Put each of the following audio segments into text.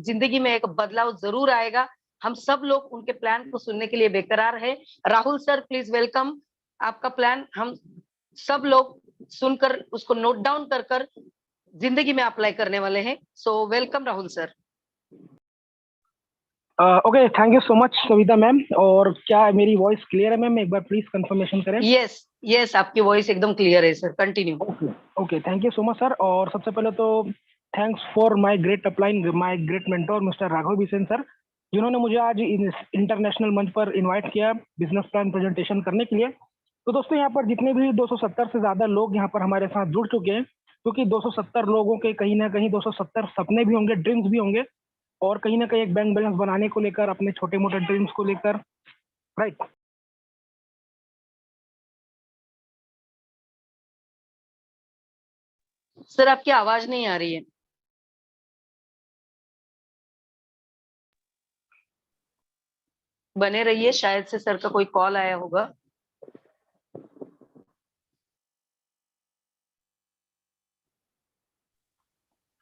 जिंदगी में एक बदलाव जरूर आएगा। हम सब लोग उनके प्लान को सुनने के लिए बेकरार है। Rahul sir please welcome. आपका प्लान हम सब लोग सुनकर उसको नोट डाउन कर कर जिंदगी में अप्लाई करने वाले हैं। So welcome Rahul sir. Okay, thank you so much Savita ma'am. और क्या मेरी वॉइस क्लियर है मैम? एक बार प्लीज कंफर्मेशन करें। यस यस, आपकी वॉइस एकदम क्लियर है sir, continue. Okay okay, thank you so much sir. और सबसे पहले तो thanks for my great upline, my great mentor mister Raghav Bisen sir, जिन्होंने मुझे आज इंटरनेशनल मंच पर इनवाइट किया बिजनेस प्लान प्रेजेंटेशन करने के लिए। तो दोस्तों यहाँ पर जितने भी 270 से ज्यादा लोग यहाँ पर हमारे साथ जुड़ चुके हैं, क्योंकि 270 लोगों के कहीं ना कहीं 270 सपने भी होंगे, ड्रीम्स भी होंगे, और कहीं ना कहीं एक बैंक बैलेंस बनाने को लेकर, अपने छोटे मोटे ड्रीम्स को लेकर, राइट। सर आपकी आवाज नहीं आ रही है। बने रहिए, शायद से सर का कोई कॉल आया होगा।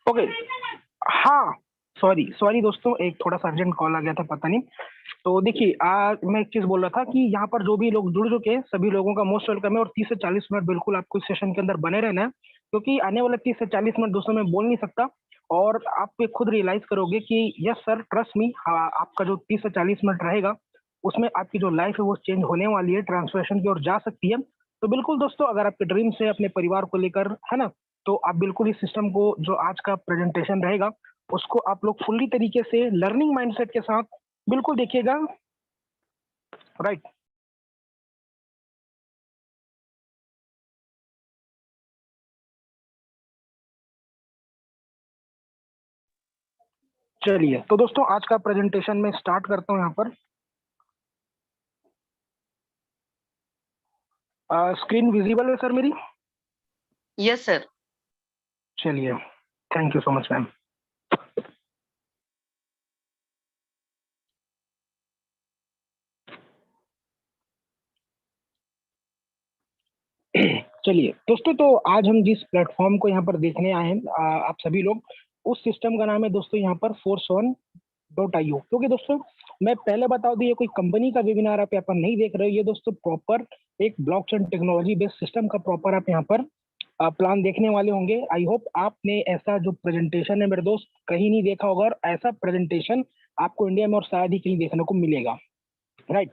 ओके, हाँ, सॉरी सॉरी दोस्तों, एक थोड़ा सा अर्जेंट कॉल आ गया था, पता नहीं। तो देखिए, आज मैं एक चीज बोल रहा था कि यहाँ पर जो भी लोग जुड़ चुके हैं सभी लोगों का मोस्ट वेलकम है। और 30 से 40 मिनट बिल्कुल आपको इस सेशन के अंदर बने रहना है, क्योंकि आने वाले 30 से 40 मिनट दोस्तों मैं बोल नहीं सकता, और आप पे खुद रियलाइज करोगे कि यस सर, ट्रस्ट मी, आपका जो 30 से 40 मिनट रहेगा उसमें आपकी जो लाइफ है वो चेंज होने वाली है, ट्रांसफॉर्मेशन की ओर जा सकती है। तो बिल्कुल दोस्तों, अगर आपके ड्रीम्स है अपने परिवार को लेकर, है ना, तो आप बिल्कुल इस सिस्टम को, जो आज का प्रेजेंटेशन रहेगा, उसको आप लोग फुल्ली तरीके से लर्निंग माइंडसेट के साथ बिल्कुल देखिएगा, राइट। चलिए, तो दोस्तों आज का प्रेजेंटेशन मैं स्टार्ट करता हूँ। यहाँ पर स्क्रीन विजिबल है सर मेरी? Yes sir. चलिए, thank you so much ma'am. चलिए दोस्तों, तो आज हम जिस प्लेटफॉर्म को यहाँ पर देखने आए हैं, आप सभी लोग, उस सिस्टम का नाम है दोस्तों यहाँ पर force1.io। क्योंकि दोस्तों मैं पहले बता दूं, ये कोई कंपनी का वेबिनार आप यहाँ पर नहीं देख रहे हो, ये दोस्तों प्रॉपर एक ब्लॉकचेन टेक्नोलॉजी बेस्ड सिस्टम का प्रॉपर आप यहाँ पर प्लान देखने वाले होंगे। आई होप आपने ऐसा जो प्रेजेंटेशन है मेरे दोस्त कहीं नहीं देखा होगा, और ऐसा प्रेजेंटेशन आपको इंडिया में और शायद ही कहीं देखने को मिलेगा, राइट।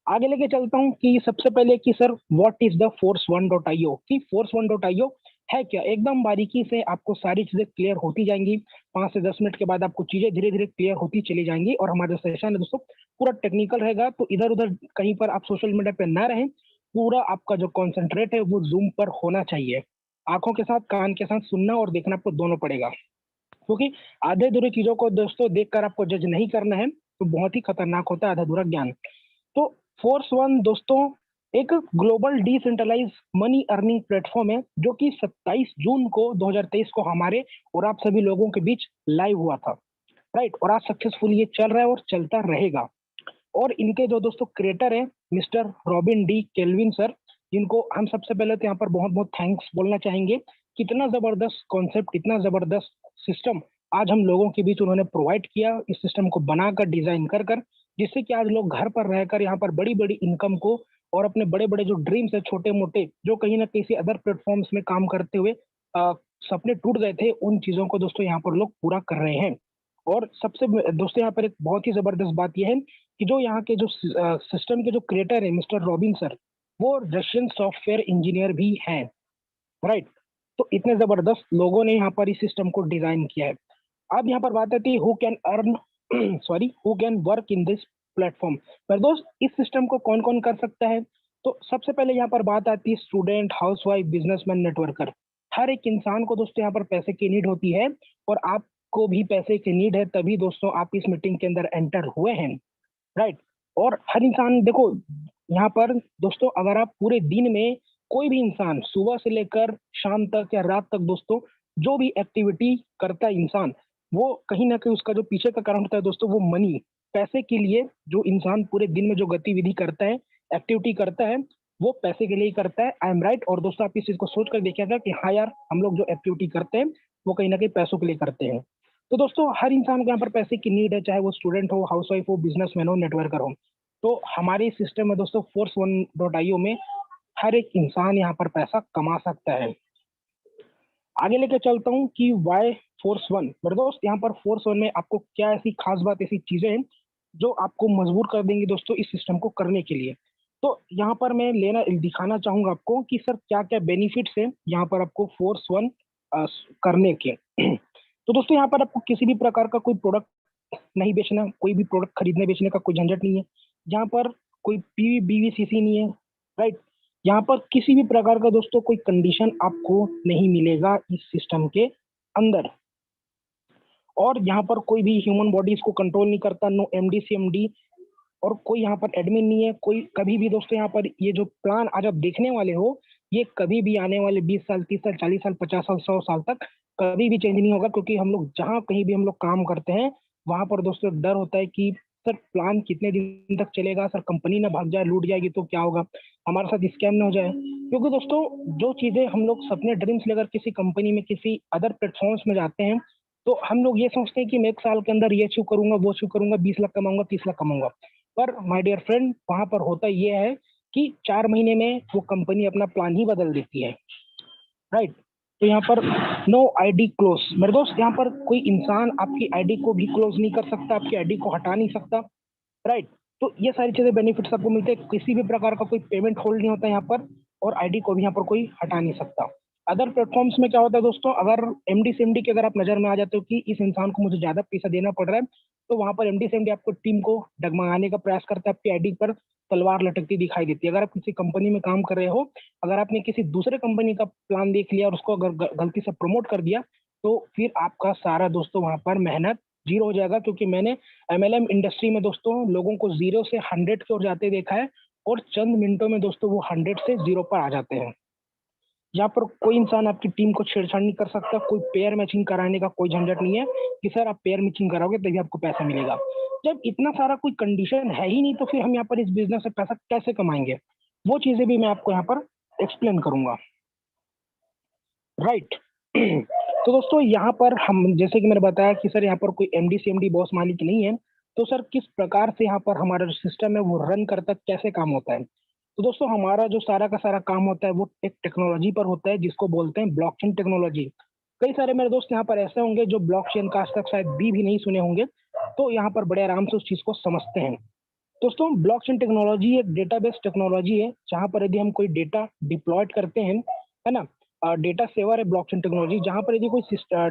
आगे लेके चलता हूँ कि सबसे पहले कि sir what is the force1.io, कि force1.io है क्या। एकदम बारीकी से आपको सारी चीजें क्लियर होती जाएंगी। 5 से 10 मिनट के बाद आपको चीजें धीरे धीरे क्लियर होती चली जाएंगी, और हमारा सेशन है दोस्तों पूरा टेक्निकल रहेगा। तो इधर उधर कहीं पर आप सोशल मीडिया पे ना रहें, पूरा आपका जो कॉन्सेंट्रेट है वो जूम पर होना चाहिए। आंखों के साथ कान के साथ सुनना और देखना आपको दोनों पड़ेगा, क्योंकि आधे अधूरे चीजों को दोस्तों देखकर आपको जज नहीं करना है, तो बहुत ही खतरनाक होता है आधा अधूरा ज्ञान। तो फोर्स1 दोस्तों एक global decentralize money earning platform है, जो कि 27 जून को 2023 को हमारे और आप सभी लोगों के बीच लाइव हुआ था, राइट। और आज सक्सेसफुल ये चल रहा है और चलता रहेगा। और इनके जो दोस्तों क्रिएटर है mister robin D kelvin sir, जिनको हम सबसे पहले तो यहाँ पर बहुत बहुत थैंक्स बोलना चाहेंगे। कितना जबरदस्त कॉन्सेप्ट, इतना जबरदस्त सिस्टम आज हम लोगों के बीच उन्होंने प्रोवाइड किया, इस सिस्टम को बनाकर डिजाइन कर कर, जिससे कि आज लोग घर पर रहकर यहाँ पर बड़ी बड़ी इनकम को और अपने बड़े बड़े जो ड्रीम्स है छोटे मोटे, जो कहीं ना किसी अदर प्लेटफॉर्म्स में काम करते हुए सपने टूट गए थे, उन चीजों को दोस्तों यहाँ पर लोग पूरा कर रहे हैं। और सबसे दोस्तों यहाँ पर एक बहुत ही जबरदस्त बात यह है कि जो यहाँ के जो सिस्टम के जो क्रिएटर है मिस्टर रॉबिन सर, वो रशियन सॉफ्टवेयर इंजीनियर भी हैं, राइट। तो इतने जबरदस्त लोगों ने यहाँ पर इस सिस्टम को डिजाइन किया है। अब यहाँ पर बात आती है who can earn sorry who can work in this platform. पर दोस्त इस सिस्टम को कौन कौन कर सकता है? तो सबसे पहले यहाँ पर बात आती है स्टूडेंट, हाउसवाइफ, बिजनेसमैन, नेटवर्कर। हर एक इंसान को दोस्तों यहाँ पर पैसे की नीड होती है, और आपको भी पैसे की नीड है, तभी दोस्तों आप इस मीटिंग के अंदर एंटर हुए हैं, राइट। और हर इंसान देखो, यहाँ पर दोस्तों अगर आप पूरे दिन में कोई भी इंसान सुबह से लेकर शाम तक या रात तक दोस्तों जो भी एक्टिविटी करता है इंसान, वो कहीं ना कहीं उसका जो पीछे का कारण होता है दोस्तों वो मनी, पैसे के लिए। जो इंसान पूरे दिन में जो गतिविधि करता है, एक्टिविटी करता है, वो पैसे के लिए ही करता है। I am right. और दोस्तों आप इस चीज को सोच कर देखिएगा कि हाँ यार, हम लोग जो एक्टिविटी करते हैं वो कहीं ना कहीं पैसों के लिए करते हैं। तो दोस्तों हर इंसान को यहाँ पर पैसे की नीड है, चाहे वो स्टूडेंट हो, हाउसवाइफ हो, बिजनेसमैन हो, नेटवर्कर हो। तो हमारे सिस्टम में दोस्तों Force1.io में हर एक इंसान यहाँ पर पैसा कमा सकता है। आगे लेके चलता हूँ कि वाई Force1। मेरे दोस्त यहाँ पर Force1 में आपको क्या ऐसी खास बात, ऐसी चीजें हैं जो आपको मजबूर कर देंगी दोस्तों इस सिस्टम को करने के लिए। तो यहाँ पर मैं दिखाना चाहूंगा आपको कि सर क्या क्या बेनिफिट्स हैं यहाँ पर आपको Force1 करने के। तो दोस्तों यहाँ पर आपको किसी भी प्रकार का कोई प्रोडक्ट नहीं बेचना, कोई भी प्रोडक्ट खरीदने बेचने का कोई झंझट नहीं है। यहाँ पर कोई PVBVCC नहीं है, राइट। यहाँ पर किसी भी प्रकार का दोस्तों कोई कंडीशन आपको नहीं मिलेगा इस सिस्टम के अंदर। और यहाँ पर कोई भी ह्यूमन बॉडी इसको कंट्रोल नहीं करता, नो MD CMD, और कोई यहाँ पर एडमिन नहीं है। कोई कभी भी दोस्तों यहाँ पर ये जो प्लान आज आप देखने वाले हो, ये कभी भी आने वाले 20 साल, 30 साल, 40 साल, 50 साल, 100 साल तक कभी भी चेंज नहीं होगा, क्योंकि हम लोग जहाँ कहीं भी हम लोग काम करते हैं वहां पर दोस्तों डर होता है कि सर प्लान कितने दिन तक चलेगा, सर कंपनी ना भाग जाए, लूट जाएगी तो क्या होगा, हमारे साथ स्कैम ना हो जाए। क्योंकि दोस्तों जो चीजें हम लोग सपने ड्रीम्स लेकर किसी कंपनी में, किसी अदर प्लेटफॉर्म्स में जाते हैं, तो हम लोग ये सोचते हैं कि मैं 1 साल के अंदर ये अचीव करूंगा, वो अचीव करूंगा, 20 लाख कमाऊंगा, 30 लाख कमाऊंगा। पर माय डियर फ्रेंड, वहां पर होता ये है कि 4 महीने में वो कंपनी अपना प्लान ही बदल देती है, राइट। तो यहाँ पर नो ID क्लोज। मेरे दोस्त यहाँ पर कोई इंसान आपकी ID को भी क्लोज नहीं कर सकता, आपकी ID को हटा नहीं सकता, राइट। तो ये सारी चीजें बेनिफिट्स आपको मिलते हैं। किसी भी प्रकार का कोई पेमेंट होल्ड नहीं होता यहाँ पर, और ID को भी यहाँ पर कोई हटा नहीं सकता। अदर प्लेटफॉर्म्स में क्या होता है दोस्तों, अगर MD CMD की अगर आप नजर में आ जाते हो कि इस इंसान को मुझे ज्यादा पैसा देना पड़ रहा है, तो वहां पर MD CMD आपको टीम को डगमगाने का प्रयास करता है, आपकी ID पर तलवार लटकती दिखाई देती है। अगर आप किसी कंपनी में काम कर रहे हो, अगर आपने किसी दूसरे कंपनी का प्लान देख लिया और उसको अगर गलती से प्रमोट कर दिया, तो फिर आपका सारा दोस्तों वहां पर मेहनत जीरो हो जाएगा। क्योंकि मैंने MLM इंडस्ट्री में दोस्तों लोगों को 0 से 100 की ओर जाते देखा है, और चंद मिनटों में दोस्तों वो 100 से 0 पर आ जाते हैं। यहाँ पर कोई इंसान आपकी टीम को छेड़छाड़ नहीं कर सकता, कोई पेयर मैचिंग कराने का कोई झंझट नहीं है कि सर आप पेयर मैचिंग कराओगे तभी आपको पैसा मिलेगा। जब इतना सारा कोई कंडीशन है ही नहीं, तो फिर हम यहाँ पर इस बिजनेस से पैसा कैसे कमाएंगे, वो चीजें भी मैं आपको यहाँ पर एक्सप्लेन करूंगा, राइट। तो दोस्तों यहाँ पर हम, जैसे कि मैंने बताया कि सर यहाँ पर कोई MD CMD बॉस मालिक नहीं है, तो सर किस प्रकार से यहाँ पर हमारा जो सिस्टम है वो रन करता है, कैसे काम होता है। तो दोस्तों हमारा जो सारा का सारा काम होता है वो एक टेक्नोलॉजी पर होता है, जिसको बोलते हैं ब्लॉकचेन टेक्नोलॉजी। कई सारे मेरे दोस्त यहाँ पर ऐसे होंगे जो ब्लॉकचेन का आज तक शायद भी नहीं सुने होंगे, तो यहाँ पर बड़े आराम से उस चीज को समझते हैं। दोस्तों ब्लॉकचेन टेक्नोलॉजी एक डेटाबेस टेक्नोलॉजी है, जहां पर यदि हम कोई डेटा डिप्लॉयड करते हैं, है ना, डेटा सेवर है ब्लॉकचेन टेक्नोलॉजी, जहां पर यदि कोई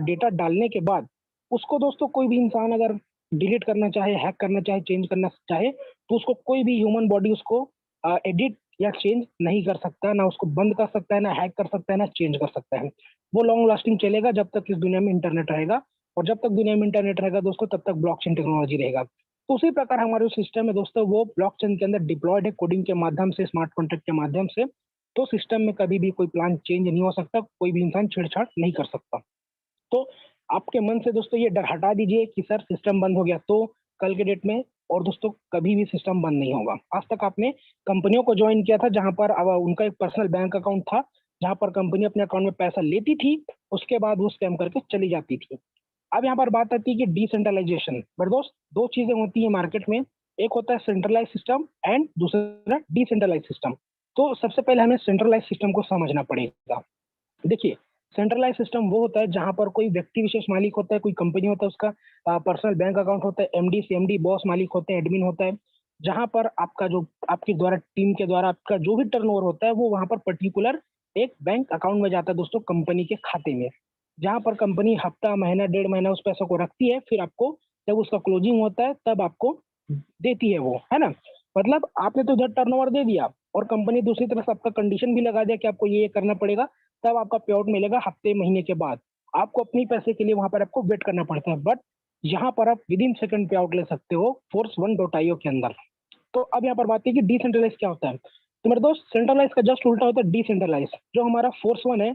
डेटा डालने के बाद उसको दोस्तों कोई भी इंसान अगर डिलीट करना चाहे, हैक करना चाहे, चेंज करना चाहे, तो उसको कोई भी ह्यूमन बॉडी उसको एडिट या चेंज नहीं कर सकता, ना उसको बंद कर सकता है, ना हैक कर सकता है, ना चेंज कर सकता है। वो लॉन्ग लास्टिंग चलेगा जब तक इस दुनिया में इंटरनेट रहेगा, और जब तक दुनिया में इंटरनेट रहेगा दोस्तों तब तक ब्लॉकचेन टेक्नोलॉजी रहेगा। तो उसी प्रकार हमारे जो सिस्टम है दोस्तों वो ब्लॉकचेन के अंदर डिप्लॉयड है, कोडिंग के माध्यम से, स्मार्ट कॉन्ट्रैक्ट के माध्यम से। तो सिस्टम में कभी भी कोई प्लान चेंज नहीं हो सकता, कोई भी इंसान छेड़छाड़ नहीं कर सकता। तो आपके मन से दोस्तों ये डर हटा दीजिए कि सर सिस्टम बंद हो गया तो कल के डेट में, और दोस्तों कभी भी सिस्टम बंद नहीं होगा। आज तक आपने कंपनियों को ज्वाइन किया था जहां पर अब उनका एक पर्सनल बैंक अकाउंट था, जहां पर कंपनी अपने अकाउंट में पैसा लेती थी, उसके बाद वो स्कैम करके चली जाती थी। अब यहाँ पर बात आती है कि डिसेंट्रलाइजेशन। बट दोस्त दो चीजें होती है मार्केट में, एक होता है सेंट्रलाइज सिस्टम एंड दूसरा डिसेंट्रलाइज सिस्टम। तो सबसे पहले हमें सेंट्रलाइज सिस्टम को समझना पड़ेगा। देखिए सेंट्रलाइज सिस्टम वो होता है जहां पर कोई व्यक्ति विशेष मालिक होता है, कोई कंपनी होता है, उसका पर्सनल बैंक अकाउंट होता है, MD CMD बॉस मालिक होते हैं, एडमिन होता है, जहां पर आपका जो आपके द्वारा टीम के द्वारा आपका जो भी टर्नओवर होता है वो वहां पर पर्टिकुलर एक बैंक अकाउंट में जाता है दोस्तों, कंपनी के खाते में, जहां पर कंपनी हफ्ता, महीना, 1.5 महीना उस पैसों को रखती है, फिर आपको जब उसका क्लोजिंग होता है तब आपको देती है वो, है ना। मतलब आपने तो इधर टर्नओवर दे दिया और कंपनी दूसरी तरफ आपका कंडीशन भी लगा दिया कि आपको ये करना पड़ेगा, तब आपका पे आउट मिलेगा हफ्ते, महीने के बाद। आपको अपनी पैसे के लिए वहां पर आपको वेट करना पड़ता है, बट यहाँ पर आप विद इन सेकंड पे आउट ले सकते हो Force1.io के अंदर। तो अब यहाँ पर बात है कि डिसेंट्रलाइज क्या होता है। तो मेरे दोस्त सेंट्रलाइज का जस्ट उल्टा होता है डिसेंट्रलाइज। जो हमारा Force1 है,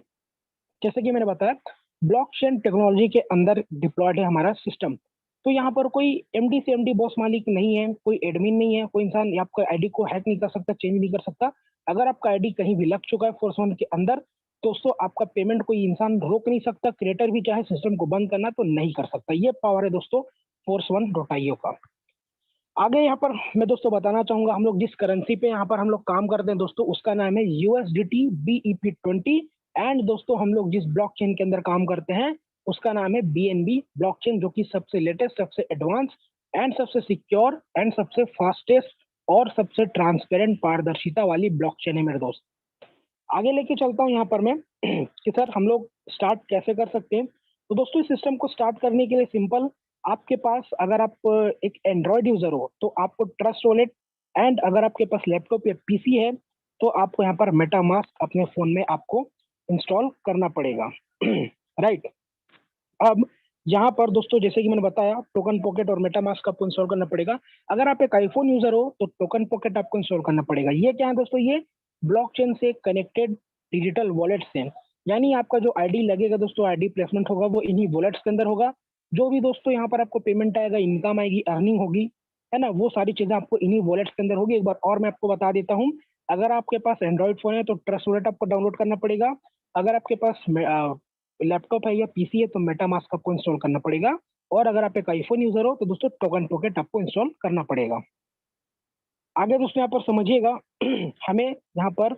जैसे कि मैंने बताया, ब्लॉकचेन टेक्नोलॉजी के अंदर डिप्लॉयड है हमारा सिस्टम। तो यहाँ पर कोई MD CMD बॉस मालिक नहीं है, कोई एडमिन नहीं है, कोई इंसान आपका आईडी को हैक नहीं कर सकता, चेंज नहीं कर सकता। अगर आपका आईडी कहीं भी लग चुका है Force1 के अंदर, दोस्तों आपका पेमेंट कोई इंसान रोक नहीं सकता, क्रिएटर भी चाहे सिस्टम को बंद करना तो नहीं कर सकता। ये पावर है दोस्तों force1.io का। आगे यहाँ पर मैं दोस्तों बताना चाहूंगा, हम लोग जिस करेंसी पे यहाँ पर हम लोग काम करते हैं दोस्तों, उसका नाम है USDT BEP20। एंड दोस्तों हम लोग जिस ब्लॉकचेन के अंदर काम करते हैं उसका नाम है BNB ब्लॉकचेन, जो कि सबसे लेटेस्ट, सबसे एडवांस एंड सबसे सिक्योर एंड सबसे फास्टेस्ट और सबसे ट्रांसपेरेंट पारदर्शिता वाली ब्लॉकचेन है मेरे दोस्त। आगे लेके चलता हूँ यहाँ पर मैं कि सर हम लोग स्टार्ट कैसे कर सकते हैं। तो दोस्तों इस सिस्टम को स्टार्ट करने के लिए सिंपल, आपके पास अगर आप एक एंड्रॉयड यूजर हो तो आपको ट्रस्ट वॉलेट, एंड अगर आपके पास लैपटॉप या पीसी है तो आपको यहाँ पर मेटामास्क अपने फोन में आपको इंस्टॉल करना पड़ेगा। राइट। अब यहाँ पर दोस्तों जैसे कि मैंने बताया, टोकन पॉकेट और मेटामास्क आपको इंस्टॉल करना पड़ेगा। अगर आप एक आईफोन यूजर हो तो टोकन पॉकेट आपको इंस्टॉल करना पड़ेगा। ये क्या है दोस्तों, ये ब्लॉकचेन से कनेक्टेड डिजिटल वॉलेट से, यानी आपका जो आईडी लगेगा दोस्तों, आईडी प्लेसमेंट होगा वो इन्हीं वॉलेट्स के अंदर होगा। जो भी दोस्तों यहाँ पर आपको पेमेंट आएगा, इनकम आएगी, अर्निंग होगी, है ना, वो सारी चीजें आपको इन्हीं वॉलेट्स के अंदर होगी। एक बार और मैं आपको बता देता हूँ, अगर आपके पास एंड्रॉइड फोन है तो ट्रस्ट वॉलेट आपको डाउनलोड करना पड़ेगा। अगर आपके पास लैपटॉप है या पीसी है तो मेटामास्क आपको इंस्टॉल करना पड़ेगा। और अगर आप एक आईफोन यूजर हो तो दोस्तों टोकन पॉकेट आपको इंस्टॉल करना पड़ेगा। आगे दोस्तों यहाँ पर समझिएगा, हमें यहाँ पर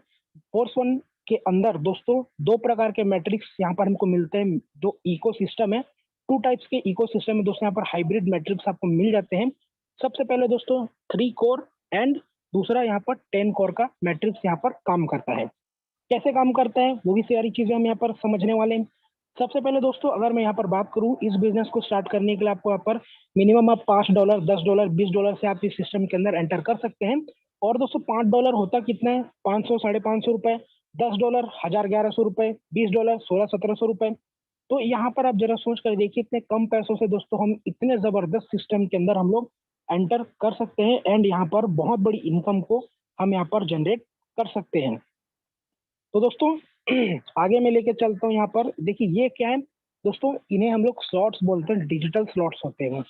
फोर्स1 के अंदर दोस्तों दो प्रकार के मैट्रिक्स यहाँ पर हमको मिलते हैं। जो इकोसिस्टम है, टू टाइप्स के इकोसिस्टम में दोस्तों यहाँ पर हाइब्रिड मैट्रिक्स आपको मिल जाते हैं। सबसे पहले दोस्तों 3 कोर एंड दूसरा यहाँ पर 10 कोर का मैट्रिक्स यहाँ पर काम करता है। कैसे काम करता है वो भी सारी चीजें हम यहाँ पर समझने वाले हैं। सबसे पहले दोस्तों अगर मैं यहाँ पर बात करूँ, इस बिजनेस को स्टार्ट करने के लिए आपको यहाँ पर मिनिमम आप $5, $10, $20 से आप इस सिस्टम के अंदर एंटर कर सकते हैं। और दोस्तों $5 होता कितना है, 500 550 रुपए, $10 1100 रुपए, $20 1600-1700 रुपए। तो यहाँ पर आप जरा सोच कर देखिए, इतने कम पैसों से दोस्तों हम इतने जबरदस्त सिस्टम के अंदर हम लोग एंटर कर सकते हैं, एंड यहाँ पर बहुत बड़ी इनकम को हम यहाँ पर जनरेट कर सकते हैं। तो दोस्तों आगे मैं लेके चलता हूँ। यहाँ पर देखिए ये क्या है दोस्तों, इन्हें हम लोग स्लॉट्स बोलते हैं, डिजिटल स्लॉट्स होते हैं।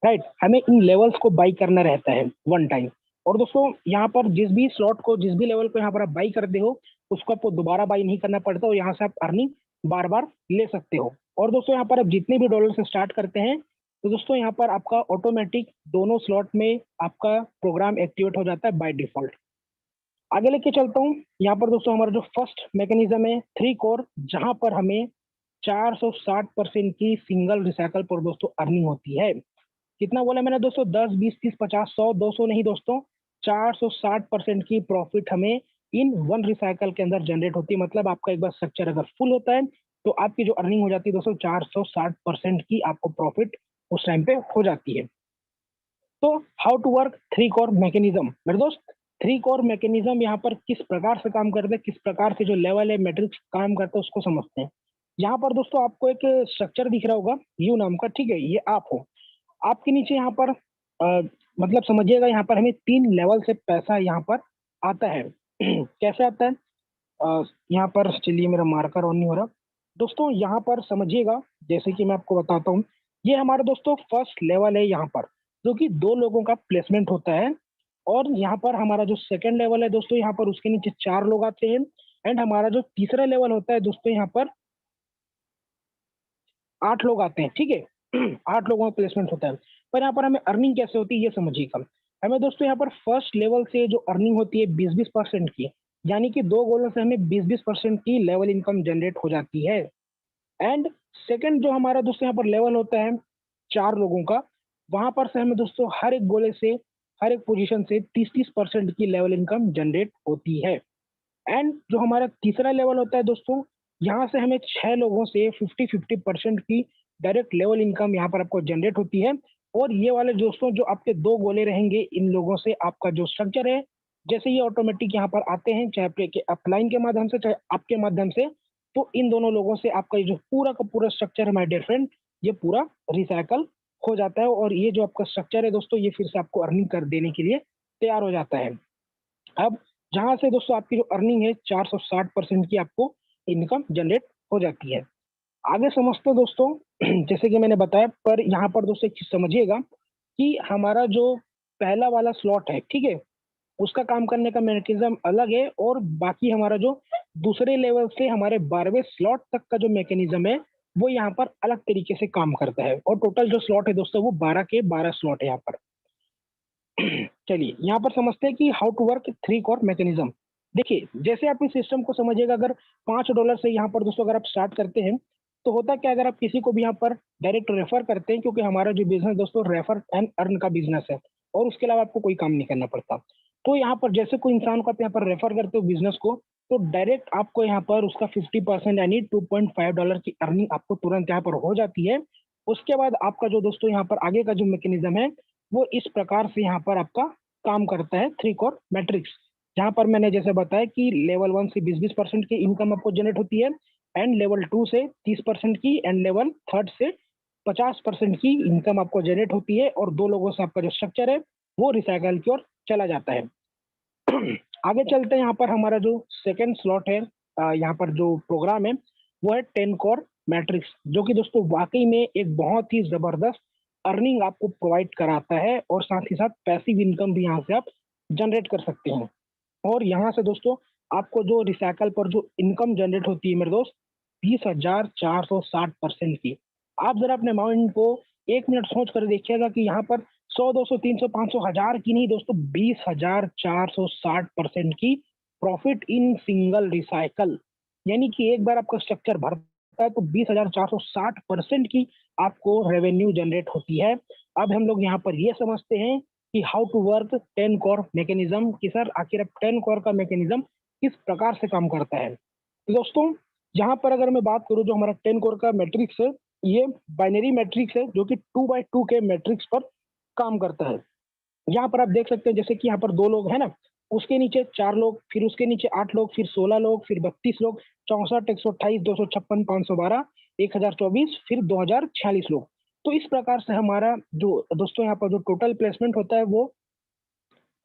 राइट, हमें इन लेवल्स को बाई करना रहता है वन टाइम। और दोस्तों यहाँ पर जिस भी स्लॉट को, जिस भी लेवल को यहाँ पर आप बाई करते हो, उसको आपको दोबारा बाई नहीं करना पड़ता और यहाँ से आप अर्निंग बार बार ले सकते हो। और दोस्तों यहाँ पर आप जितने भी डॉलर से स्टार्ट करते हैं तो दोस्तों यहाँ पर आपका ऑटोमेटिक दोनों स्लॉट में आपका प्रोग्राम एक्टिवेट हो जाता है बाय डिफॉल्ट। आगे लेके चलता हूँ। यहाँ पर दोस्तों हमारा जो फर्स्ट मैकेनिज्म है 3 कोर, जहां पर हमें 460% की सिंगल रिसाइकल पर दोस्तों अर्निंग होती है। कितना बोला मैंने दोस्तों, 10 20 30 50 100 200 नहीं दोस्तों, 460% की प्रॉफिट हमें इन वन रिसाइकल के अंदर जनरेट होती है। मतलब आपका एक बार स्ट्रक्चर अगर फुल होता है तो आपकी जो अर्निंग हो जाती है दोस्तों 460% की आपको प्रॉफिट उस टाइम पे हो जाती है। तो how to work 3 core mechanism मेरे दोस्त। 3 कोर मैकेनिज्म यहाँ पर किस प्रकार से काम करते हैं, किस प्रकार से जो लेवल है मैट्रिक्स काम करता है उसको समझते हैं। यहाँ पर दोस्तों आपको एक स्ट्रक्चर दिख रहा होगा यू नाम का, ठीक है, ये आप हो। आपके नीचे यहाँ पर मतलब समझिएगा, यहाँ पर हमें 3 लेवल से पैसा यहाँ पर आता है। कैसे आता है, यहाँ पर चलिए मेरा मार्कर ऑन नहीं हो रहा दोस्तों। यहाँ पर समझिएगा, जैसे कि मैं आपको बताता हूँ, ये हमारा दोस्तों फर्स्ट लेवल है यहाँ पर, जो कि 2 लोगों का प्लेसमेंट होता है। और यहाँ पर हमारा जो सेकंड लेवल है दोस्तों, यहाँ पर उसके नीचे 4 लोग आते हैं। एंड हमारा जो तीसरा लेवल होता है दोस्तों, यहाँ पर 8 लोग आते हैं, ठीक है। 8 लोगों का प्लेसमेंट होता है। पर यहाँ पर हमें अर्निंग कैसे होती है ये समझिएगा। हमें दोस्तों यहाँ पर फर्स्ट लेवल से जो अर्निंग होती है 20-20% की, यानी कि 2 गोलों से हमें 20-20% की लेवल इनकम जनरेट हो जाती है। एंड सेकंड जो हमारा दोस्तों यहाँ पर लेवल होता है 4 लोगों का, वहां पर से हमें दोस्तों हर एक गोले से, हर एक पोजीशन से 30-30% की लेवल इनकम जनरेट होती है। एंड जो हमारा तीसरा लेवल होता है दोस्तों, यहाँ से हमें 6 लोगों से 50-50% की डायरेक्ट लेवल इनकम यहाँ पर आपको जनरेट होती है। और ये वाले दोस्तों जो आपके 2 गोले रहेंगे, इन लोगों से आपका जो स्ट्रक्चर है, जैसे ये ऑटोमेटिक यहाँ पर आते हैं, चाहे आपके अपलाइन के माध्यम से चाहे आपके माध्यम से, तो इन दोनों लोगों से आपका ये जो पूरा का पूरा स्ट्रक्चर है माय डियर फ्रेंड, ये पूरा रिसाइकल हो जाता है। और ये जो आपका स्ट्रक्चर है दोस्तों, ये फिर से आपको अर्निंग कर देने के लिए तैयार हो जाता है। अब जहां से दोस्तों आपकी जो अर्निंग है 460% की आपको इनकम जनरेट हो जाती है। आगे समझते हैं दोस्तों। जैसे कि मैंने बताया, पर यहाँ पर दोस्तों एक चीज समझिएगा कि हमारा जो पहला वाला स्लॉट है, ठीक है, उसका काम करने का मैकेनिज्म अलग है, और बाकी हमारा जो दूसरे लेवल से हमारे 12वें स्लॉट तक का जो मैकेनिज्म है वो यहाँ पर अलग तरीके से काम करता है। और टोटल जो स्लॉट है दोस्तों वो 12 के 12 स्लॉट है यहाँ पर। चलिए यहाँ पर समझते हैं कि how to work three core mechanism. देखिए जैसे आप इस सिस्टम को समझिएगा, अगर $5 से यहाँ पर दोस्तों अगर आप स्टार्ट करते हैं तो होता क्या, अगर आप किसी को भी यहाँ पर डायरेक्ट रेफर करते हैं, क्योंकि हमारा जो बिजनेस दोस्तों रेफर एंड अर्न का बिजनेस है और उसके अलावा आपको कोई काम नहीं करना पड़ता। तो यहाँ पर जैसे कोई इंसान को आप यहाँ पर रेफर करते हो बिजनेस को, तो डायरेक्ट आपको यहाँ पर उसका 50% यानी $2.5 की अर्निंग आपको तुरंत यहाँ पर हो जाती है। उसके बाद आपका जो दोस्तों यहाँ पर आगे का जो मैकेनिज्म है वो इस प्रकार से यहाँ पर आपका काम करता है थ्री कोर मैट्रिक्स। जहाँ पर मैंने जैसे बताया कि लेवल 1 से 20-20% की इनकम आपको जनरेट होती है, एंड लेवल 2 से 30% की, एंड लेवल 3 से 50% की इनकम आपको जनरेट होती है, और 2 लोगों से आपका जो स्ट्रक्चर है वो रिसाइकल की ओर चला जाता है। आगे चलते हैं, यहाँ पर हमारा जो सेकेंड स्लॉट है, यहाँ पर जो प्रोग्राम है वो है 10 कोर मैट्रिक्स, जो कि दोस्तों वाकई में एक बहुत ही जबरदस्त अर्निंग आपको प्रोवाइड कराता है, और साथ ही साथ पैसिव इनकम भी यहाँ से आप जनरेट कर सकते हैं। और यहाँ से दोस्तों आपको जो रिसाइकल पर जो इनकम जनरेट होती है मेरे दोस्त 20,460% की। आप जरा अपने माइंड को 1 मिनट सोच कर देखिएगा कि यहाँ पर 100, 200, 300, 500, 1000 की नहीं दोस्तों, 20,460% की प्रॉफिट इन सिंगल रिसाइकल। यानी कि एक बार आपका स्ट्रक्चर भरता है तो 20,460% की आपको रेवेन्यू जनरेट होती है। अब हम लोग यहाँ पर ये समझते हैं कि how to work 10 core mechanism, कि सर आखिर अब 10 कोर का मैकेनिज्म किस प्रकार से काम करता है। तो दोस्तों यहाँ पर अगर मैं बात करूँ, जो हमारा 10 कोर का मैट्रिक्स है ये बाइनरी मैट्रिक्स है, जो कि 2x2 के मैट्रिक्स पर काम करता है। यहाँ पर आप देख सकते हैं जैसे कि यहाँ पर 2 लोग हैं ना, उसके नीचे 4 लोग, फिर उसके नीचे 8 लोग, फिर 16 लोग, फिर 32 लोग, 64, 128, 256, 512, 1024, फिर 2046 लोग। तो इस प्रकार से हमारा जो दोस्तों यहाँ पर जो टोटल प्लेसमेंट होता है वो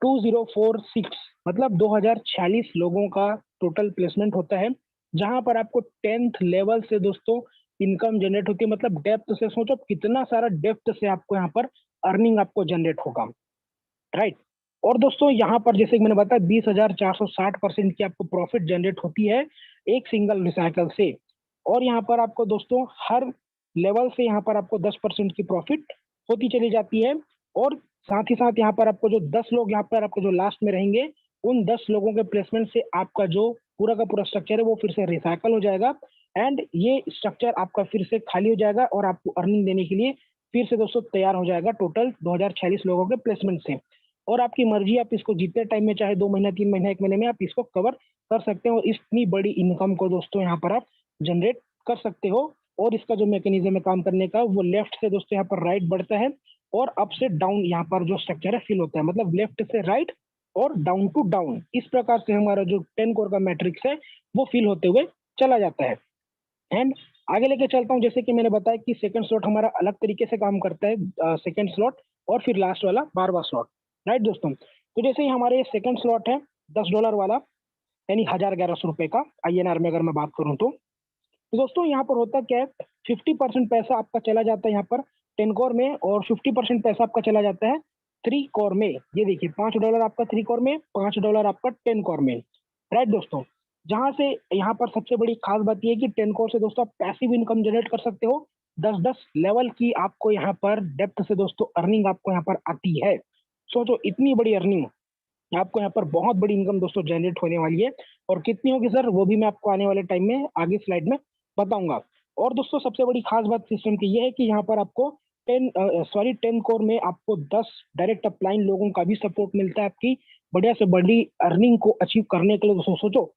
2046, मतलब 2046 लोगों का टोटल प्लेसमेंट होता है, जहां पर आपको 10th लेवल से दोस्तों इनकम जनरेट होती है। मतलब डेप्थ से सोचो कितना सारा डेप्थ से आपको यहाँ पर अर्निंग आपको जनरेट होगा, राइट। और दोस्तों यहाँ पर जैसे कि मैंने बताया 20,460% की आपको प्रॉफिट जनरेट होती है एक सिंगल रिसाइकल से। और यहाँ पर आपको दोस्तों हर लेवल से यहाँ पर आपको 10% की प्रॉफिट होती चली जाती है। और साथ ही साथ यहाँ पर आपको जो 10 लोग यहाँ पर आपको जो लास्ट में रहेंगे, उन 10 लोगों के प्लेसमेंट से आपका जो पूरा का पूरा स्ट्रक्चर है वो फिर से रिसाइकल हो जाएगा, एंड ये स्ट्रक्चर आपका फिर से खाली हो जाएगा और आपको अर्निंग देने के लिए फिर से दोस्तों तैयार हो जाएगा टोटल 2046 लोगों के प्लेसमेंट से। और आपकी मर्जी, आप इसको जितने टाइम में चाहे 2 महीना, 3 महीना, 1 महीने में आप इसको कवर कर सकते हो, और इतनी बड़ी इनकम को दोस्तों यहाँ पर आप जनरेट कर सकते हो। और इसका जो मैकेनिज्म है काम करने का वो लेफ्ट से दोस्तों यहाँ पर राइट बढ़ता है, और अप से डाउन यहाँ पर जो स्ट्रक्चर है फिल होता है, मतलब लेफ्ट से राइट और डाउन टू डाउन। इस प्रकार से हमारा जो 10 कोर का मैट्रिक्स है वो फिल होते हुए चला जाता है। एंड आगे लेके चलता हूँ, जैसे कि मैंने बताया कि सेकंड स्लॉट हमारा अलग तरीके से काम करता है, सेकंड स्लॉट और फिर लास्ट वाला 12वां स्लॉट, राइट दोस्तों। तो जैसे ही हमारे सेकंड स्लॉट है $10 वाला, यानी 1,1100 रुपए का INR में अगर मैं बात करूँ तो दोस्तों यहाँ पर होता क्या है, 50% पैसा आपका चला जाता है यहाँ पर 10 कोर में, और 50% पैसा आपका चला जाता है 3 कोर में। ये देखिए $5 आपका 3 कोर में, $5 आपका 10 कोर में, राइट दोस्तों। जहां से यहाँ पर सबसे बड़ी खास बात ये है कि 10 कोर से दोस्तों आप पैसिव इनकम जनरेट कर सकते हो। 10-10 लेवल की आपको यहाँ पर डेप्थ से दोस्तों अर्निंग आपको यहाँ पर आती है। सोचो इतनी बड़ी अर्निंग, आपको यहाँ पर बहुत बड़ी इनकम दोस्तों जनरेट होने वाली है। और कितनी होगी सर, वो भी मैं आपको आने वाले टाइम में आगे स्लाइड में बताऊंगा। और दोस्तों सबसे बड़ी खास बात सिस्टम की ये है कि यहाँ पर आपको 10 कोर में आपको 10 डायरेक्ट अपलाइन लोगों का भी सपोर्ट मिलता है आपकी बढ़िया से बड़ी अर्निंग को अचीव करने के लिए। दोस्तों सोचो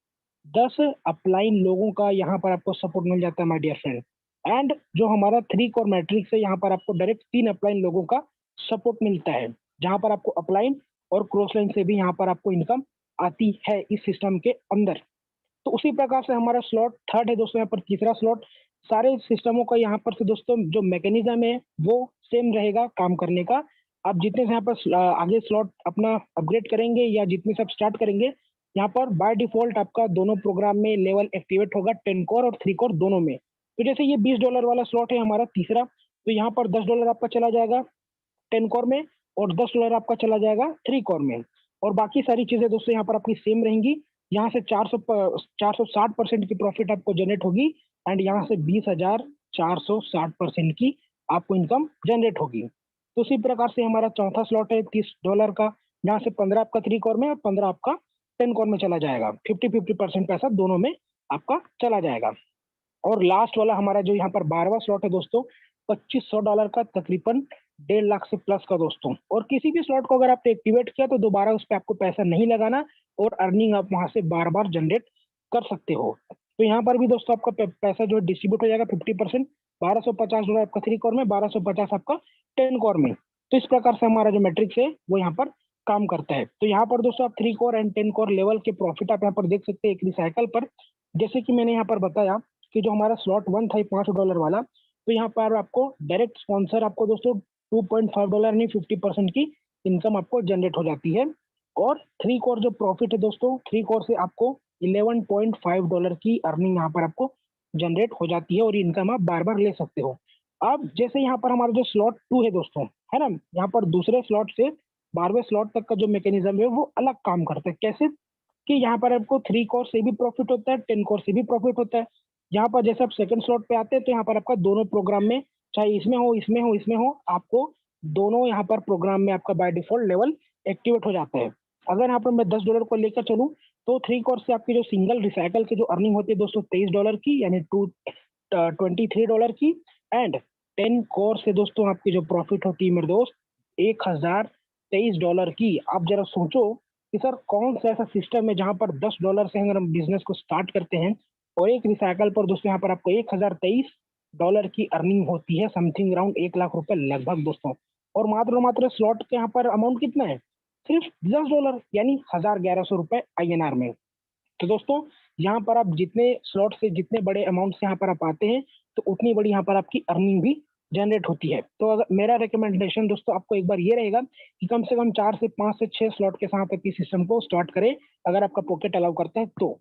10 अपलाइन लोगों का यहाँ पर आपको सपोर्ट मिल जाता है माय डियर फ्रेंड। एंड जो हमारा 3 कोर मैट्रिक्स है, यहाँ पर आपको डायरेक्ट 3 अपलाइन लोगों का सपोर्ट मिलता है, जहाँ पर आपको अपलाइन और क्रॉस लाइन से भी यहाँ पर आपको इनकम आती है इस सिस्टम के अंदर। तो उसी प्रकार से हमारा स्लॉट थर्ड है दोस्तों, यहाँ पर तीसरा स्लॉट। सारे सिस्टमों का यहाँ पर से दोस्तों जो मैकेनिज्म है वो सेम रहेगा काम करने का। आप जितने से यहाँ पर आगे स्लॉट अपना अपग्रेड करेंगे या जितने से आप स्टार्ट करेंगे, यहाँ पर बाय डिफॉल्ट आपका दोनों प्रोग्राम में लेवल एक्टिवेट होगा 10 कोर और 3 कोर दोनों में। तो जैसे ये $20 वाला स्लॉट है हमारा तीसरा, तो यहाँ पर $10 आपका चला जाएगा 10 कोर में, और $10 आपका चला जाएगा 3 कोर में। और बाकी सारी चीजें दोस्तों यहाँ पर आपकी सेम रहेंगी। यहाँ से 460% की प्रॉफिट आपको जनरेट होगी एंड यहाँ से 20,460% की आपको इनकम जनरेट होगी। तो उसी प्रकार से हमारा चौथा स्लॉट है $30 का, जहाँ से 15 आपका 3 कोर में और 15 आपका 10 कोर में चला जाएगा। 50-50% पैसा दोनों में आपका चला जाएगा। और लास्ट वाला हमारा जो यहाँ पर 12वां स्लॉट है दोस्तों, $2,500 का, तकरीबन 1.5 लाख से प्लस का दोस्तों। और किसी भी स्लॉट को अगर आपने एक्टिवेट किया तो दोबारा उस पर आपको पैसा नहीं लगाना और अर्निंग आप वहां से बार बार जनरेट कर सकते हो। तो यहाँ पर भी दोस्तों आपका पैसा जो है डिस्ट्रीब्यूट हो जाएगा 50%, $1,250 आपका 3 कोर में, 1,250 आपका 10 कोर में। तो इस प्रकार से हमारा जो मैट्रिक्स है वो यहाँ पर काम करता है। तो यहाँ पर दोस्तों आप 3 कोर एंड 10 कोर लेवल के प्रॉफिट आप यहाँ पर देख सकते हैं एक रिसाइकल पर। जैसे कि मैंने यहाँ पर बताया कि जो हमारा स्लॉट 1 था $5 वाला, तो यहाँ पर आपको डायरेक्ट स्पॉन्सर आपको दोस्तों $2.5 यानी 50% की इनकम आपको जनरेट हो जाती है। और 3 कोर जो प्रॉफिट है दोस्तों, 3 कोर से आपको $11.5 की अर्निंग यहाँ पर आपको जनरेट हो जाती है और इनकम आप बार बार ले सकते हो। अब जैसे यहाँ पर हमारा जो स्लॉट 2 है दोस्तों, है ना, यहाँ पर दूसरे स्लॉट से 12वें स्लॉट तक का जो मैकेनिज्म है वो अलग काम करता है। कैसे कि यहाँ पर आपको 3 कोर से भी प्रॉफिट होता है, 10 कोर से भी प्रॉफिट होता है। यहाँ पर जैसे आप सेकंड स्लॉट पे आते हैं तो यहाँ पर आपका दोनों प्रोग्राम में, चाहे इसमें हो इसमें हो इसमें हो, आपको दोनों यहाँ पर प्रोग्राम में आपका बाय डिफॉल्ट लेवल एक्टिवेट हो जाता है। अगर यहाँ पर मैं $10 को लेकर चलूँ तो 3 कोर से आपकी जो सिंगल रिसाइकल की जो अर्निंग होती है दोस्तों $23 की, यानी $23 की। एंड 10 कोर से दोस्तों आपकी जो प्रॉफिट होती है मेरे दोस्त $1,023 की। आप जरा सोचो कि सर कौन सा ऐसा सिस्टम है जहां पर $10 से अगर हम बिजनेस को स्टार्ट करते हैं और एक रिसाइकल पर दोस्तों यहाँ पर आपको $1,023 की अर्निंग होती है, समथिंग अराउंड 1 लाख रुपए लगभग दोस्तों। और मात्र स्लॉट के यहाँ पर अमाउंट कितना है, सिर्फ $10 यानी 1,111 रुपए INR में। तो दोस्तों यहाँ पर आप जितने स्लॉट से जितने बड़े अमाउंट से यहाँ पर आप आते हैं तो उतनी बड़ी यहाँ पर आपकी अर्निंग भी जनरेट होती है। तो अगर मेरा रिकमेंडेशन दोस्तों आपको एक बार ये रहेगा कि कम से कम 4 से 5 से 6 स्लॉट के साथ आपकी सिस्टम को स्टार्ट करें, अगर आपका पॉकेट अलाउ करता है तो।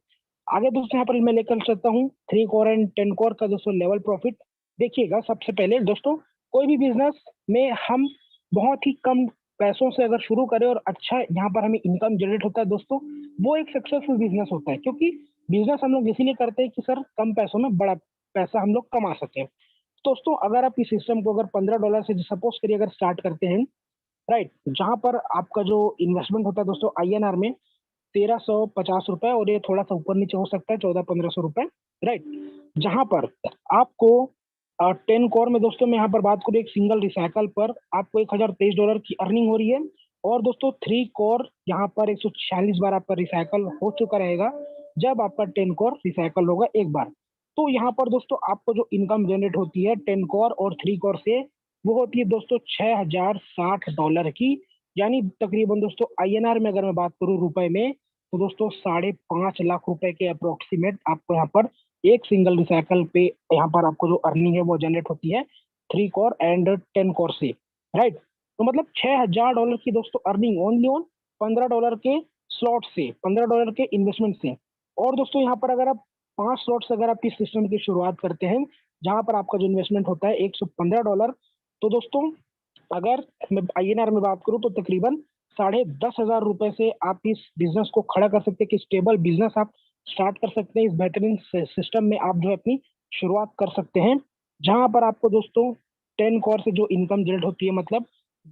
आगे दोस्तों यहाँ पर मैं लेकर चलता हूँ 3 कोर एंड 10 कोर का दोस्तों लेवल प्रॉफिट। देखिएगा, सबसे पहले दोस्तों कोई भी बिजनेस में हम बहुत ही कम पैसों से अगर शुरू करें और अच्छा यहाँ पर हमें इनकम जनरेट होता है दोस्तों, वो एक सक्सेसफुल बिजनेस होता है। क्योंकि बिजनेस हम लोग इसीलिए करते हैं कि सर कम पैसों में बड़ा पैसा हम लोग कमा सकें। दोस्तों अगर आप इस सिस्टम को अगर $15 से सपोज करिए अगर स्टार्ट करते हैं, राइट, जहां पर आपका जो इन्वेस्टमेंट होता है दोस्तों INR में ₹1,350 और ये थोड़ा सा ऊपर नीचे हो सकता है 1400-1500 रुपए, राइट। जहां पर आपको 10 कोर में दोस्तों मैं यहाँ पर बात करूँ एक सिंगल रिसाइकल पर आपको $1,023 की अर्निंग हो रही है। और दोस्तों 3 कोर यहाँ पर 146 बार आपका रिसाइकल हो चुका रहेगा जब आपका 10 कोर रिसाइकल होगा एक बार। तो यहाँ पर दोस्तों आपको जो इनकम जनरेट होती है 10 कोर और 3 कोर से, वो होती है दोस्तों $6,060 की, यानी तकरीबन दोस्तों INR में अगर मैं बात करूँ रुपए में तो दोस्तों 5.5 लाख रुपए के अप्रोक्सीमेट आपको यहाँ पर एक सिंगल रिसाइकल पे यहाँ पर आपको जो अर्निंग है वो जनरेट होती है 3 कोर एंड 10 कोर से, राइट। तो मतलब $6,000 की दोस्तों अर्निंग ओनली ऑन $15 के स्लॉट से, $15 के इन्वेस्टमेंट से। और दोस्तों यहाँ पर अगर आप 5 स्लॉट से अगर आप इस सिस्टम की शुरुआत करते हैं जहां पर आपका जो इन्वेस्टमेंट होता है $115, तो दोस्तों अगर मैं INR में बात करूं तो तकरीबन 10,500 रुपए से आप इस बिजनेस को खड़ा कर सकते हैं कि स्टेबल बिजनेस आप स्टार्ट कर सकते हैं। इस बेहतरीन सिस्टम में आप जो है अपनी शुरुआत कर सकते हैं, जहां पर आपको दोस्तों 10 कोर से जो इनकम जनरेट होती है मतलब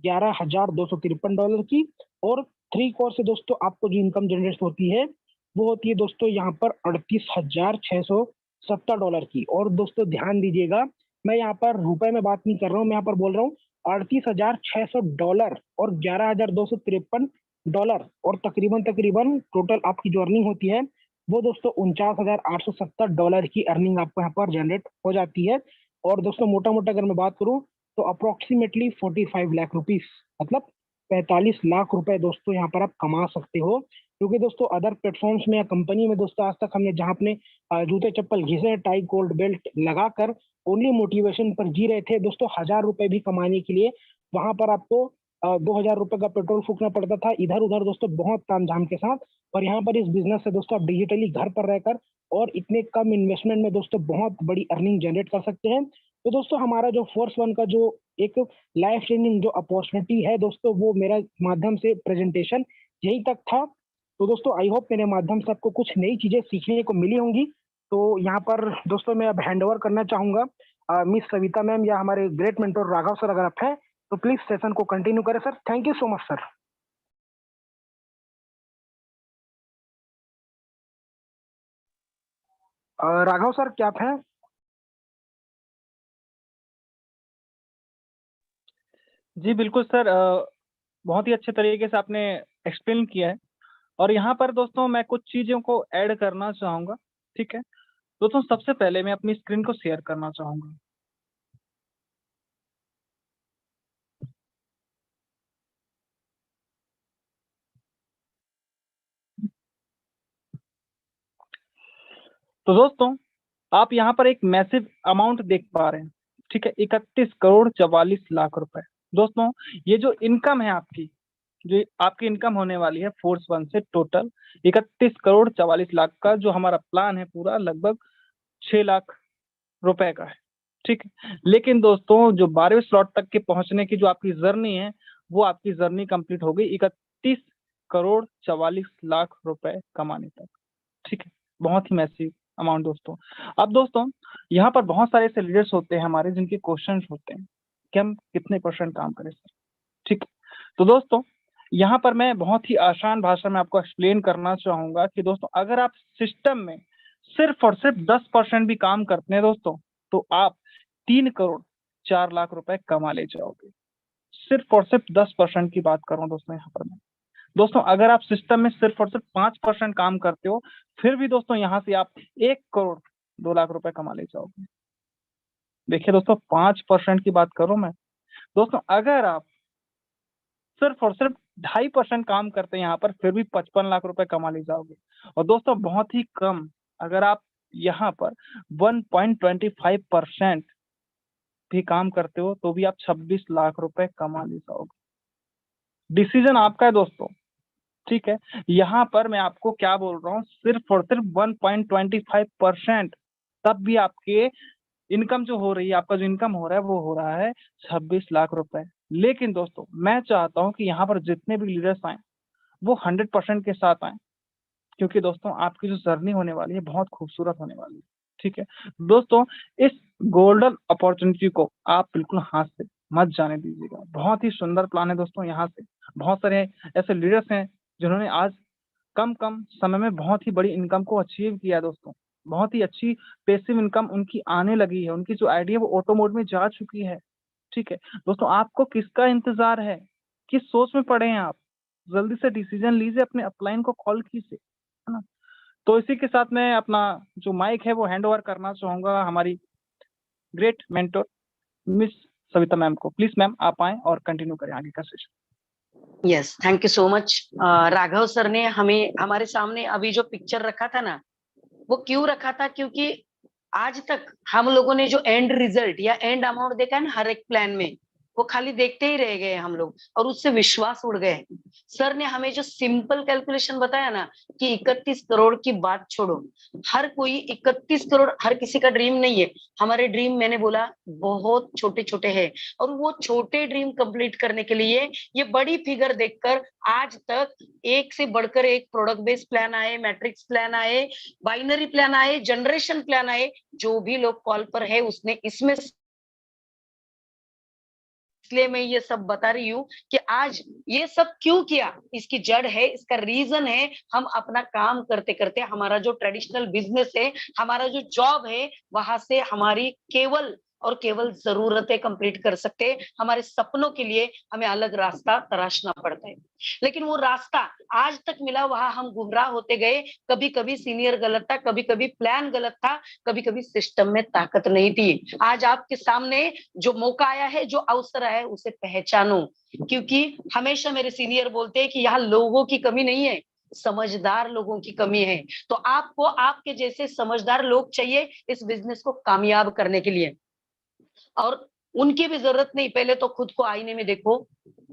$11,253 की। और 3 कोर से दोस्तों आपको जो इनकम जनरेट होती है वो होती है दोस्तों यहाँ पर $38,670 की। और दोस्तों ध्यान दीजिएगा, मैं यहाँ पर रुपए में बात नहीं कर रहा हूँ, मैं यहाँ पर बोल रहा हूँ $38,600 और $11,253 और तकरीबन टोटल आपकी जो अर्निंग होती है वो दोस्तों $49,870 की अर्निंग आपको यहाँ पर जनरेट हो जाती है। और दोस्तों मोटा मोटा अगर मैं बात करूँ तो अप्रोक्सीमेटली 45 लाख रुपीस, मतलब 45 लाख रुपए दोस्तों यहाँ पर आप कमा सकते हो। क्योंकि दोस्तों अदर प्लेटफॉर्म्स में या कंपनी में दोस्तों आज तक हमने जहाँ अपने जूते चप्पल घिसे, टाई गोल्ड बेल्ट लगाकर ओनली मोटिवेशन पर जी रहे थे दोस्तों, 1,000 रुपए भी कमाने के लिए वहां पर आपको 2,000 रुपए का पेट्रोल फूकना पड़ता था इधर उधर दोस्तों बहुत तामझाम के साथ। और यहाँ पर इस बिजनेस से दोस्तों आप डिजिटली घर पर रहकर और इतने कम इन्वेस्टमेंट में दोस्तों बहुत बड़ी अर्निंग जनरेट कर सकते हैं। तो दोस्तों हमारा जो फोर्स वन का जो एक लाइफ चेंजिंग जो अपॉर्चुनिटी है दोस्तों, वो मेरा माध्यम से प्रेजेंटेशन यही तक था। तो दोस्तों आई होप मेरे माध्यम से आपको कुछ नई चीजें सीखने को मिली होंगी। तो यहाँ पर दोस्तों मैं अब हैंड ओवर करना चाहूंगा मिस सविता मैम या हमारे ग्रेट मेंटर राघव सर, अगर आप हैं तो प्लीज सेशन को कंटिन्यू करें sir. Thank you so much sir. Raghav sir क्या आप हैं? जी बिल्कुल सर, बहुत ही अच्छे तरीके से आपने एक्सप्लेन किया है। और यहाँ पर दोस्तों मैं कुछ चीजों को ऐड करना चाहूंगा। ठीक है दोस्तों, सबसे पहले मैं अपनी स्क्रीन को शेयर करना चाहूंगा। तो दोस्तों आप यहाँ पर एक मैसिव अमाउंट देख पा रहे हैं। ठीक है, 31 करोड़ 44 लाख रुपए। दोस्तों ये जो इनकम है आपकी, जो आपकी इनकम होने वाली है फोर्स वन से, टोटल 31 करोड़ 44 लाख का जो हमारा प्लान है पूरा लगभग 6 लाख रुपए का है। ठीक है, लेकिन दोस्तों जो 12वें स्लॉट तक के पहुंचने की जो आपकी जर्नी है, वो आपकी जर्नी कंप्लीट हो गई 31 करोड़ 44 लाख रुपए कमाने तक। ठीक है, बहुत ही मैसिव अमाउंट दोस्तों। अब दोस्तों यहाँ पर बहुत सारे ऐसे लीडर्स होते हैं हमारे जिनके क्वेश्चन होते हैं कि हम कितने % काम करें सर। ठीक है, तो दोस्तों यहाँ पर मैं बहुत ही आसान भाषा में आपको एक्सप्लेन करना चाहूंगा कि दोस्तों अगर आप सिस्टम में सिर्फ और सिर्फ 10% भी काम करते हैं दोस्तों, तो आप 3 करोड़ 4 लाख रुपए कमा ले जाओगे। सिर्फ और सिर्फ 10% की बात कर रहा हूँ दोस्तों यहाँ पर मैं। दोस्तों अगर आप सिस्टम में सिर्फ और सिर्फ 5% काम करते हो, फिर भी दोस्तों यहाँ से आप 1 करोड़ 2 लाख रुपए कमा ले जाओगे। देखिए दोस्तों 5% की बात करूं मैं। दोस्तों अगर आप सिर्फ और सिर्फ 2.5% काम करते हैं यहाँ पर, फिर भी 55 लाख रुपए कमा ले जाओगे। और दोस्तों बहुत ही कम, अगर आप यहाँ पर 1.25% भी काम करते हो तो भी आप 26 लाख रुपए कमा ले जाओगे। डिसीजन आपका है दोस्तों। ठीक है, यहाँ पर मैं आपको क्या बोल रहा हूँ, सिर्फ और सिर्फ 1.25%, तब भी आपके इनकम जो हो रही है, आपका जो इनकम हो रहा है वो हो रहा है 26 लाख रुपए। लेकिन दोस्तों मैं चाहता हूँ कि यहाँ पर जितने भी लीडर्स आए वो 100% के साथ आए, क्योंकि दोस्तों आपकी जो जर्नी होने वाली है बहुत खूबसूरत होने वाली है। ठीक है दोस्तों, इस गोल्डन अपॉर्चुनिटी को आप बिल्कुल हाथ से मत जाने दीजिएगा। बहुत ही सुंदर प्लान है दोस्तों। यहाँ से बहुत सारे ऐसे लीडर्स हैं जिन्होंने आज कम समय में बहुत ही बड़ी इनकम को अचीव किया है दोस्तों। बहुत ही अच्छी पैसिव इनकम उनकी आने लगी है, उनकी जो आइडिया वो ऑटो मोड में जा चुकी है। ठीक है दोस्तों, आपको किसका इंतजार है? किस सोच में पड़े हैं आप? जल्दी से डिसीजन लीजिए, अपने अपलाइन को कॉल कीजिए, है ना। तो इसी के साथ मैं अपना जो माइक है वो हैंड ओवर करना चाहूंगा हमारी great mentor miss Savita ma'am को। प्लीज मैम आप आए और कंटिन्यू करें आगे का session. Yes, thank you so much. Raghav sir ने हमें हमारे सामने अभी जो पिक्चर रखा था ना, वो क्यों रखा था? क्योंकि आज तक हम लोगों ने जो एंड रिजल्ट या एंड अमाउंट देखा है ना हर एक प्लान में, वो खाली देखते ही रह गए हम लोग और उससे विश्वास उड़ गए। सर ने हमें जो सिंपल कैलकुलेशन बताया ना कि 31 करोड़ की बात छोड़ो, हर कोई 31 करोड़ हर किसी का ड्रीम नहीं है। हमारे ड्रीम मैंने बोला बहुत छोटे छोटे हैं, और वो छोटे ड्रीम कंप्लीट करने के लिए ये बड़ी फिगर देखकर आज तक एक से बढ़कर एक प्रोडक्ट बेस्ड प्लान आए, मैट्रिक्स प्लान आए, बाइनरी प्लान आए, जनरेशन प्लान आए। जो भी लोग कॉल पर है उसने इसमें, इसलिए मैं ये सब बता रही हूँ कि आज ये सब क्यों किया, इसकी जड़ है, इसका रीजन है। हम अपना काम करते करते हमारा जो ट्रेडिशनल बिजनेस है, हमारा जो जॉब है, वहां से हमारी केवल और केवल जरूरतें कंप्लीट कर सकते हैं। हमारे सपनों के लिए हमें अलग रास्ता तराशना पड़ता है, लेकिन वो रास्ता आज तक मिला, वहां हम गुमराह होते गए। कभी कभी सीनियर गलत था, कभी कभी प्लान गलत था, कभी कभी सिस्टम में ताकत नहीं थी। आज आपके सामने जो मौका आया है, जो अवसर आया है, उसे पहचानो। क्योंकि हमेशा मेरे सीनियर बोलते हैं कि यहाँ लोगों की कमी नहीं है, समझदार लोगों की कमी है। तो आपको आपके जैसे समझदार लोग चाहिए इस बिजनेस को कामयाब करने के लिए, और उनकी भी जरूरत नहीं। पहले तो खुद को आईने में देखो।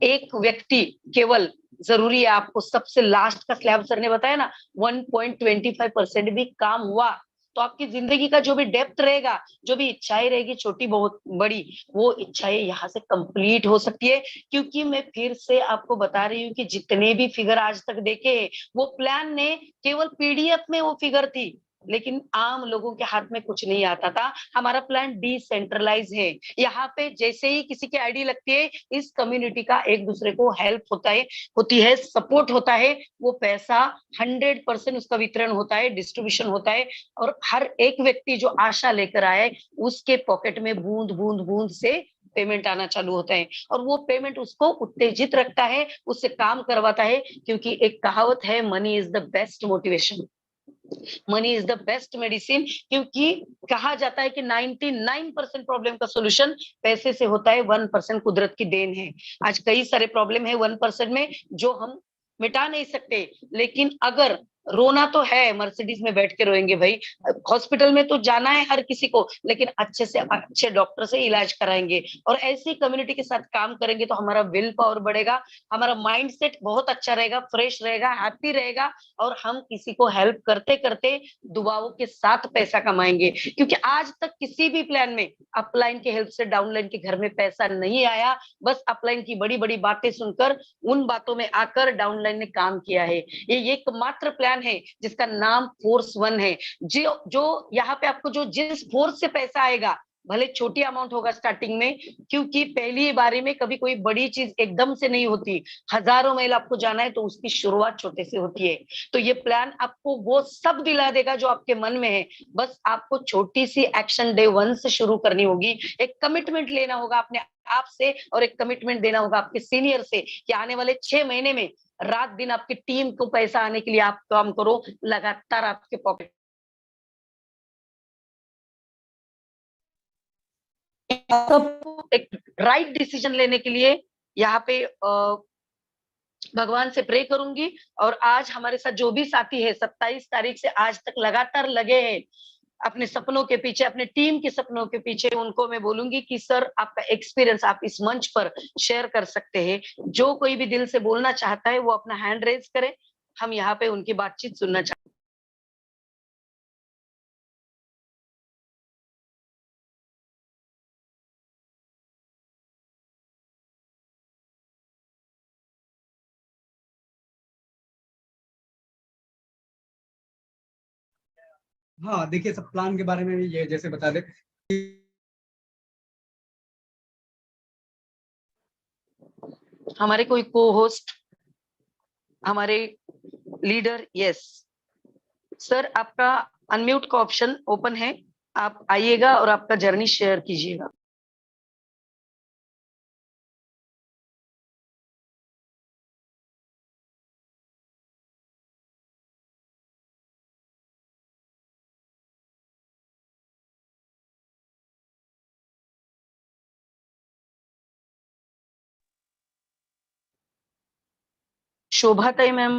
एक व्यक्ति केवल जरूरी है आपको, सबसे लास्ट का स्लैब सर ने बताया ना, 1.25% भी काम हुआ तो आपकी जिंदगी का जो भी डेप्थ रहेगा, जो भी इच्छाएं रहेगी छोटी बहुत बड़ी, वो इच्छाएं यहाँ से कंप्लीट हो सकती है। क्योंकि मैं फिर से आपको बता रही हूँ कि जितने भी फिगर आज तक देखे हैं, वो प्लान ने केवल पीडीएफ में वो फिगर थी, लेकिन आम लोगों के हाथ में कुछ नहीं आता था। हमारा प्लान डिसेंट्रलाइज है। यहाँ पे जैसे ही किसी की आईडी लगती है, इस कम्युनिटी का एक दूसरे को हेल्प होती है, सपोर्ट होता है, वो पैसा 100% उसका वितरण होता है, डिस्ट्रीब्यूशन होता है, और हर एक व्यक्ति जो आशा लेकर आए, उसके पॉकेट में बूंद बूंद बूंद से पेमेंट आना चालू होता है, और वो पेमेंट उसको उत्तेजित रखता है, उससे काम करवाता है। क्योंकि एक कहावत है, money is the best motivation, money is the best medicine. क्योंकि कहा जाता है कि 99% प्रॉब्लम का सोल्यूशन पैसे से होता है, 1% कुदरत की देन है। आज कई सारे प्रॉब्लम है 1% में, जो हम मिटा नहीं सकते, लेकिन अगर रोना तो है, मर्सिडीज में बैठ के रोएंगे भाई, हॉस्पिटल में तो जाना है हर किसी को, लेकिन अच्छे से अच्छे डॉक्टर से इलाज कराएंगे, और ऐसी कम्युनिटी के साथ काम करेंगे तो हमारा विल पावर बढ़ेगा, हमारा माइंड सेट बहुत अच्छा रहेगा, फ्रेश रहेगा, हैप्पी रहेगा, और हम किसी को हेल्प करते करते दुआओं के साथ पैसा कमाएंगे। क्योंकि आज तक किसी भी प्लान में अपलाइन के हेल्प से डाउनलाइन के घर में पैसा नहीं आया, बस अपलाइन की बड़ी बड़ी बातें सुनकर, उन बातों में आकर डाउनलाइन ने काम किया है। ये एकमात्र प्लान है जिसका नाम फोर्स 1 है। जो यहाँ पे आपको जो जिस फोर्स से पैसा आएगा, भले छोटी अमाउंट होगा स्टार्टिंग में, क्योंकि पहली बारी में कभी कोई बड़ी चीज एकदम से नहीं होती, हजारों मील आपको जाना है तो उसकी शुरुआत छोटे से होती है। तो ये प्लान आपको वो सब दिला देगा जो आपके मन में है, बस आपको छोटी सी एक्शन डे 1 से शुरू करनी होगी। एक कमिटमेंट लेना होगा अपने आप से, और एक कमिटमेंट देना होगा आपके सीनियर से कि आने वाले 6 महीने में रात दिन आपकी टीम को पैसा आने के लिए आप काम करो, लगातार आपके पॉकेट। एक राइट डिसीजन लेने के लिए यहाँ पे भगवान से प्रे करूंगी। और आज हमारे साथ जो भी साथी है 27 तारीख से आज तक लगातार लगे हैं अपने सपनों के पीछे, अपने टीम के सपनों के पीछे, उनको मैं बोलूंगी कि सर आपका एक्सपीरियंस आप इस मंच पर शेयर कर सकते हैं। जो कोई भी दिल से बोलना चाहता है वो अपना हैंड रेज करे, हम यहाँ पे उनकी बातचीत सुनना चाहते हैं। हाँ देखिए, सब प्लान के बारे में भी ये जैसे बता दे। हमारे कोई को होस्ट, हमारे लीडर, यस सर, आपका अनम्यूट का ऑप्शन ओपन है, आप आइएगा और आपका जर्नी शेयर कीजिएगा। शोभा ताई मैम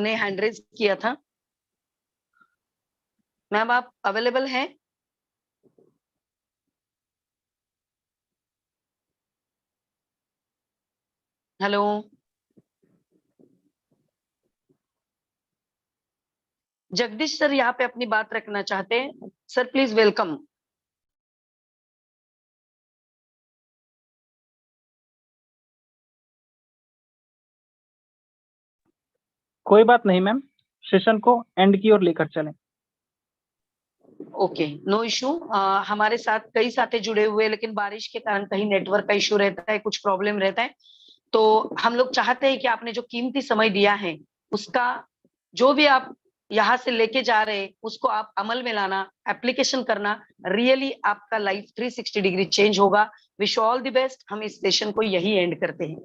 ने हैंड रेज किया था। मैम आप अवेलेबल हैं? हेलो जगदीश सर यहाँ पे अपनी बात रखना चाहते हैं, सर प्लीज वेलकम। कोई बात नहीं मैम, सेशन को एंड की ओर लेकर चलें। Okay, no issue. हमारे साथ कई साथी जुड़े हुए, लेकिन बारिश के कारण कहीं नेटवर्क का इशू रहता है, कुछ प्रॉब्लम रहता है, तो हम लोग चाहते हैं कि आपने जो कीमती समय दिया है, उसका जो भी आप यहाँ से लेके जा रहे हैं उसको आप अमल में लाना, एप्लीकेशन करना, रियली आपका लाइफ 360 डिग्री चेंज होगा। Wish all the best. हम इस सेशन को यही एंड करते हैं।